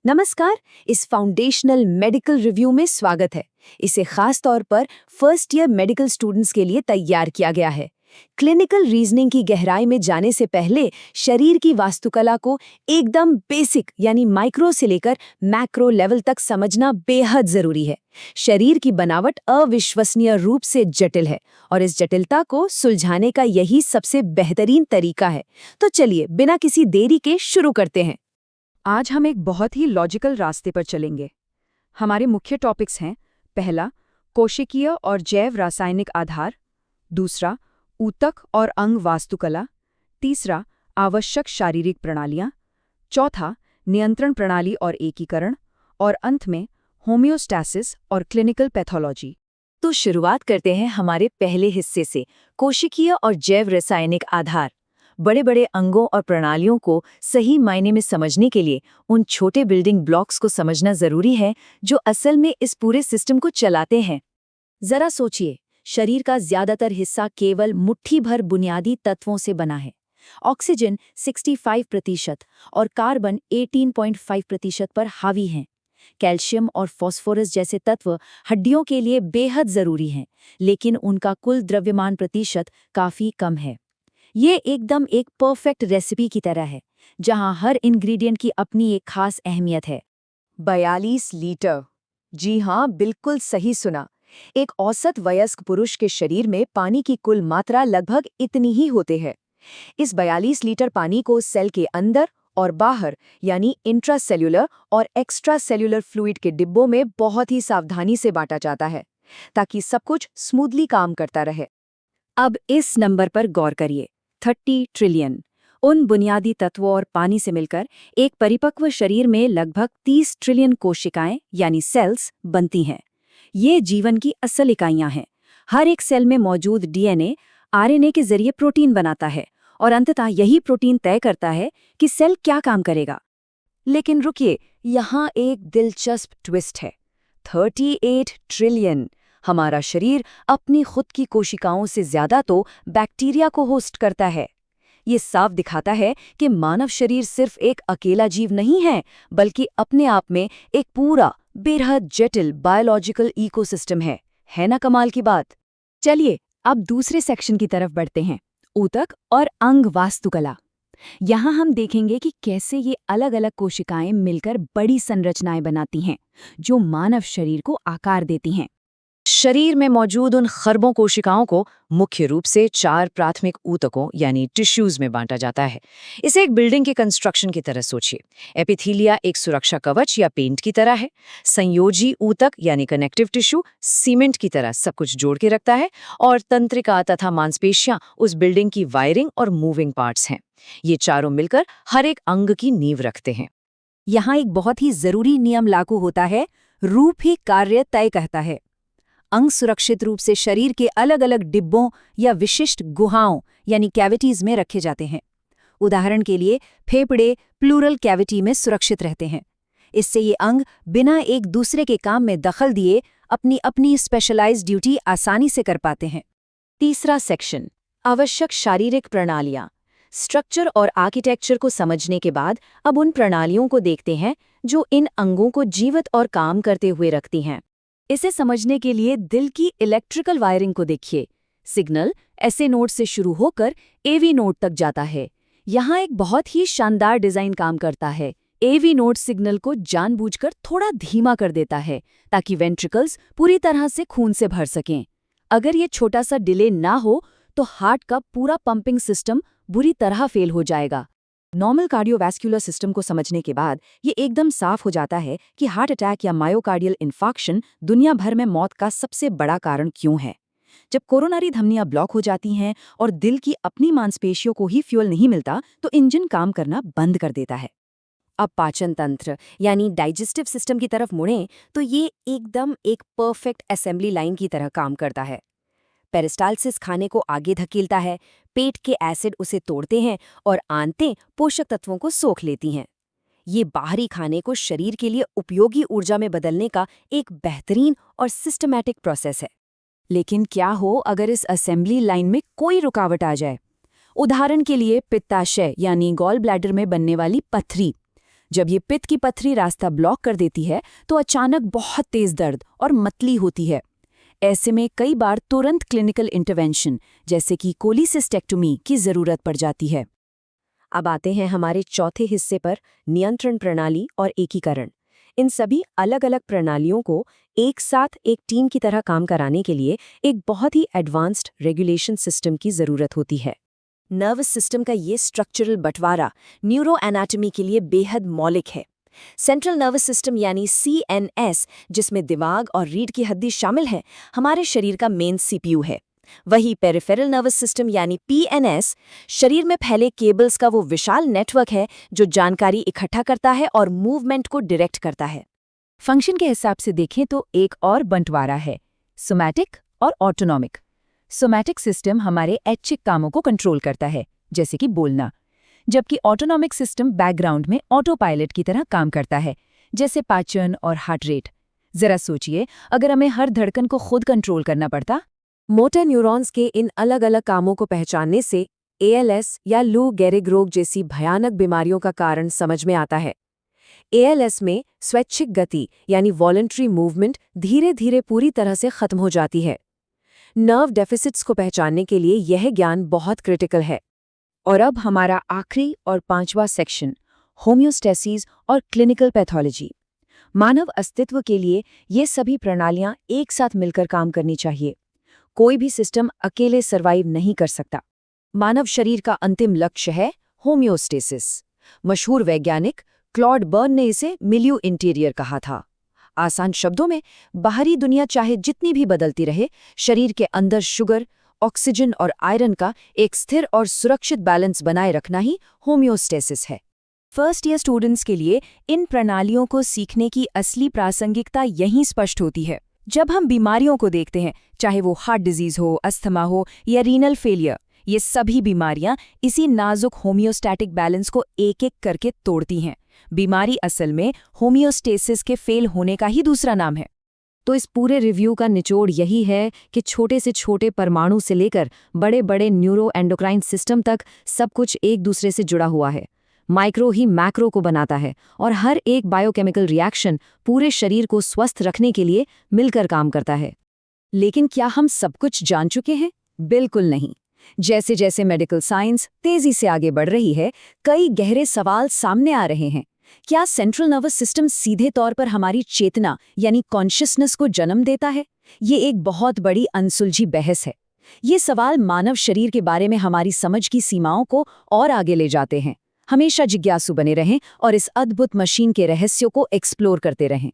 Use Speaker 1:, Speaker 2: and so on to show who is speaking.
Speaker 1: नमस्कार। इस foundational medical review में स्वागत है। इसे खास तौर पर फर्स्ट ईयर मेडिकल स्टूडेंट्स के लिए तैयार किया गया है। क्लिनिकल रीजनिंग की गहराई में जाने से पहले शरीर की वास्तुकला को एकदम बेसिक यानी माइक्रो से लेकर मैक्रो लेवल तक समझना बेहद जरूरी है। शरीर की बनावट अविश्वसनीय रूप से जटिल है और इस जटिलता को सुलझाने का यही सबसे बेहतरीन तरीका है। तो चलिए बिना किसी देरी के शुरू करते हैं।
Speaker 2: आज हम एक बहुत ही लॉजिकल रास्ते पर चलेंगे। हमारे मुख्य टॉपिक्स हैं, पहला, कोशिकीय और जैव रासायनिक आधार, दूसरा, ऊतक और अंग वास्तुकला, तीसरा, आवश्यक शारीरिक प्रणालियाँ, चौथा, नियंत्रण प्रणाली और एकीकरण, और अंत में होम्योस्टैसिस और क्लिनिकल पैथोलॉजी।
Speaker 1: तो शुरुआत करते हैं हमारे पहले हिस्से से, कोशिकीय और जैव रासायनिक आधार। बड़े बड़े अंगों और प्रणालियों को सही मायने में समझने के लिए उन छोटे बिल्डिंग ब्लॉक्स को समझना जरूरी है जो असल में इस पूरे सिस्टम को चलाते हैं। जरा सोचिए, शरीर का ज्यादातर हिस्सा केवल मुट्ठी भर बुनियादी तत्वों से बना है। ऑक्सीजन 65% और कार्बन 18.5% पर हावी हैं। कैल्शियम और फास्फोरस जैसे तत्व हड्डियों के लिए बेहद जरूरी हैं, लेकिन उनका कुल द्रव्यमान प्रतिशत काफी कम है। ये एकदम एक परफेक्ट रेसिपी की तरह है, जहां हर इंग्रेडिएंट की अपनी एक खास अहमियत है। 42 लीटर। जी हाँ, बिल्कुल सही सुना। एक औसत वयस्क पुरुष के शरीर में पानी की कुल मात्रा लगभग इतनी ही होती है। इस 42 लीटर पानी को सेल के अंदर और बाहर यानी इंट्रासेल्युलर और एक्स्ट्रासेल्युलर फ्लूइड के डिब्बों में बहुत ही सावधानी से बांटा जाता है, ताकि सब कुछ स्मूथली काम करता रहे। अब इस नंबर पर गौर करिए, 30 ट्रिलियन। उन बुनियादी तत्वों और पानी से मिलकर एक परिपक्व शरीर में लगभग 30 ट्रिलियन कोशिकाएं यानी सेल्स बनती हैं। ये जीवन की असल इकाइयां हैं। हर एक सेल में मौजूद डीएनए आरएनए के जरिए प्रोटीन बनाता है और अंततः यही प्रोटीन तय करता है कि सेल क्या काम करेगा। लेकिन रुकिए, यहाँ एक दिलचस्प ट्विस्ट है। 38 ट्रिलियन। हमारा शरीर अपनी खुद की कोशिकाओं से ज्यादा तो बैक्टीरिया को होस्ट करता है। ये साफ दिखाता है कि मानव शरीर सिर्फ एक अकेला जीव नहीं है, बल्कि अपने आप में एक पूरा बेहद जटिल बायोलॉजिकल इकोसिस्टम है ना कमाल की बात। चलिए अब दूसरे सेक्शन की तरफ बढ़ते हैं, ऊतक और अंग वास्तुकला। यहाँ हम देखेंगे कि कैसे ये अलग अलग कोशिकाएं मिलकर बड़ी संरचनाएं बनाती हैं, जो मानव शरीर को आकार देती हैं। शरीर में मौजूद उन खरबों कोशिकाओं को मुख्य रूप से 4 प्राथमिक ऊतकों यानी टिश्यूज में बांटा जाता है। इसे एक बिल्डिंग के कंस्ट्रक्शन की तरह सोचिए। एपिथीलिया एक सुरक्षा कवच या पेंट की तरह है। संयोजी ऊतक यानी कनेक्टिव टिश्यू सीमेंट की तरह सब कुछ जोड़ के रखता है, और तंत्रिका तथा मांसपेशियां उस बिल्डिंग की वायरिंग और मूविंग पार्ट्स हैं। ये चारों मिलकर हर एक अंग की नींव रखते हैं। यहाँ एक बहुत ही जरूरी नियम लागू होता है, रूप ही कार्य तय कहता है। अंग सुरक्षित रूप से शरीर के अलग अलग डिब्बों या विशिष्ट गुहाओं यानी कैविटीज में रखे जाते हैं। उदाहरण के लिए फेफड़े प्लूरल कैविटी में सुरक्षित रहते हैं। इससे ये अंग बिना एक दूसरे के काम में दखल दिए अपनी अपनी स्पेशलाइज्ड ड्यूटी आसानी से कर पाते हैं। तीसरा सेक्शन, आवश्यक शारीरिक प्रणालियाँ। स्ट्रक्चर और आर्किटेक्चर को समझने के बाद अब उन प्रणालियों को देखते हैं जो इन अंगों को जीवित और काम करते हुए रखती हैं। इसे समझने के लिए दिल की इलेक्ट्रिकल वायरिंग को देखिए। सिग्नल एसए नोड से शुरू होकर एवी नोड तक जाता है। यहाँ एक बहुत ही शानदार डिजाइन काम करता है। एवी नोड सिग्नल को जानबूझकर थोड़ा धीमा कर देता है ताकि वेंट्रिकल्स पूरी तरह से खून से भर सकें। अगर ये छोटा सा डिले ना हो तो हार्ट का पूरा पंपिंग सिस्टम बुरी तरह फेल हो जाएगा। नॉर्मल कार्डियोवैस्कुलर सिस्टम को समझने के बाद ये एकदम साफ हो जाता है कि हार्ट अटैक या मायोकार्डियल इन्फार्क्शन दुनिया भर में मौत का सबसे बड़ा कारण क्यों है। जब कोरोनरी धमनियां ब्लॉक हो जाती हैं और दिल की अपनी मांसपेशियों को ही फ्यूल नहीं मिलता तो इंजन काम करना बंद कर देता है। अब पाचन तंत्र यानी डाइजेस्टिव सिस्टम की तरफ मुड़ें तो ये एकदम एक परफेक्ट असेंबली लाइन की तरह काम करता है। पेरिस्टाल्सिस खाने को आगे धकेलता है, पेट के एसिड उसे तोड़ते हैं और आंतें पोषक तत्वों को सोख लेती हैं। ये बाहरी खाने को शरीर के लिए उपयोगी ऊर्जा में बदलने का एक बेहतरीन और सिस्टमैटिक प्रोसेस है। लेकिन क्या हो अगर इस असेंबली लाइन में कोई रुकावट आ जाए? उदाहरण के लिए पित्ताशय यानी गॉल ब्लैडर में बनने वाली पथरी।
Speaker 2: जब ये पित्त की पथरी रास्ता ब्लॉक कर देती है तो अचानक बहुत तेज दर्द और मतली होती है। ऐसे में कई बार तुरंत क्लिनिकल इंटरवेंशन जैसे कि कोलिसिस्टेक्टोमी की ज़रूरत पड़ जाती है।
Speaker 1: अब आते हैं हमारे चौथे हिस्से पर, नियंत्रण प्रणाली और एकीकरण। इन सभी अलग अलग प्रणालियों को एक साथ एक टीम की तरह काम कराने के लिए एक बहुत ही एडवांस्ड रेगुलेशन सिस्टम की ज़रूरत होती है। नर्वस सिस्टम का ये स्ट्रक्चरल बंटवारा न्यूरो एनाटॉमी के लिए बेहद मौलिक है। सेंट्रल नर्वस सिस्टम यानी CNS, जिसमें दिमाग और रीढ़ की हड्डी शामिल है, हमारे शरीर का मेन CPU है। वही पेरिफेरल नर्वस सिस्टम यानी PNS शरीर में फैले केबल्स का वो विशाल नेटवर्क है जो जानकारी इकट्ठा करता है और मूवमेंट को डायरेक्ट करता है।
Speaker 2: फंक्शन के हिसाब से देखें तो एक और बंटवारा है, सोमैटिक और ऑटोनॉमिक। सोमैटिक सिस्टम हमारे ऐच्छिक कामों को कंट्रोल करता है, जैसे कि बोलना, जबकि ऑटोनॉमिक सिस्टम बैकग्राउंड में ऑटो पायलट की तरह काम करता है, जैसे पाचन और हार्ट रेट। जरा सोचिए, अगर हमें हर धड़कन को खुद कंट्रोल करना पड़ता।
Speaker 1: मोटर न्यूरॉन्स के इन अलग अलग कामों को पहचानने से ALS या लू गेरिग रोग जैसी भयानक बीमारियों का कारण समझ में आता है। ALS में स्वैच्छिक गति यानी वॉलंटरी मूवमेंट धीरे धीरे पूरी तरह से खत्म हो जाती है। नर्व डेफिसिट्स को पहचानने के लिए यह ज्ञान बहुत क्रिटिकल है।
Speaker 2: और अब हमारा आखिरी और पांचवा सेक्शन, होम्योस्टेसिस और क्लिनिकल पैथोलॉजी। मानव अस्तित्व के लिए ये सभी प्रणालियां एक साथ मिलकर काम करनी चाहिए। कोई भी सिस्टम अकेले सर्वाइव नहीं कर सकता। मानव शरीर का अंतिम लक्ष्य है होम्योस्टेसिस। मशहूर वैज्ञानिक क्लॉड बर्न ने इसे मिलियू इंटीरियर कहा था। आसान शब्दों में, बाहरी दुनिया चाहे जितनी भी बदलती रहे, शरीर के अंदर शुगर, ऑक्सीजन और आयरन का एक स्थिर और सुरक्षित बैलेंस बनाए रखना ही होम्योस्टेसिस है। फर्स्ट ईयर स्टूडेंट्स के लिए इन प्रणालियों को सीखने की असली प्रासंगिकता यहीं स्पष्ट होती है। जब हम बीमारियों को देखते हैं, चाहे वो हार्ट डिजीज हो, अस्थमा हो या रीनल फेलियर, ये सभी बीमारियां इसी नाजुक होम्योस्टैटिक बैलेंस को एक एक करके तोड़ती हैं। बीमारी असल में होम्योस्टेसिस के फेल होने का ही दूसरा नाम है।
Speaker 1: तो इस पूरे रिव्यू का निचोड़ यही है कि छोटे से छोटे परमाणु से लेकर बड़े बड़े न्यूरो एंडोक्राइन सिस्टम तक सब कुछ एक दूसरे से जुड़ा हुआ है। माइक्रो ही मैक्रो को बनाता है और हर एक बायोकेमिकल रिएक्शन पूरे शरीर को स्वस्थ रखने के लिए मिलकर काम करता है। लेकिन क्या हम सब कुछ जान चुके हैं? बिल्कुल नहीं। जैसे जैसे मेडिकल साइंस तेजी से आगे बढ़ रही है, कई गहरे सवाल सामने आ रहे हैं। क्या सेंट्रल नर्वस सिस्टम सीधे तौर पर हमारी चेतना यानी कॉन्शियसनेस को जन्म देता है? ये एक बहुत बड़ी अनसुलझी बहस है। ये सवाल मानव शरीर के बारे में हमारी समझ की सीमाओं को और आगे ले जाते हैं। हमेशा जिज्ञासु बने रहें और इस अद्भुत मशीन के रहस्यों को एक्सप्लोर करते रहें।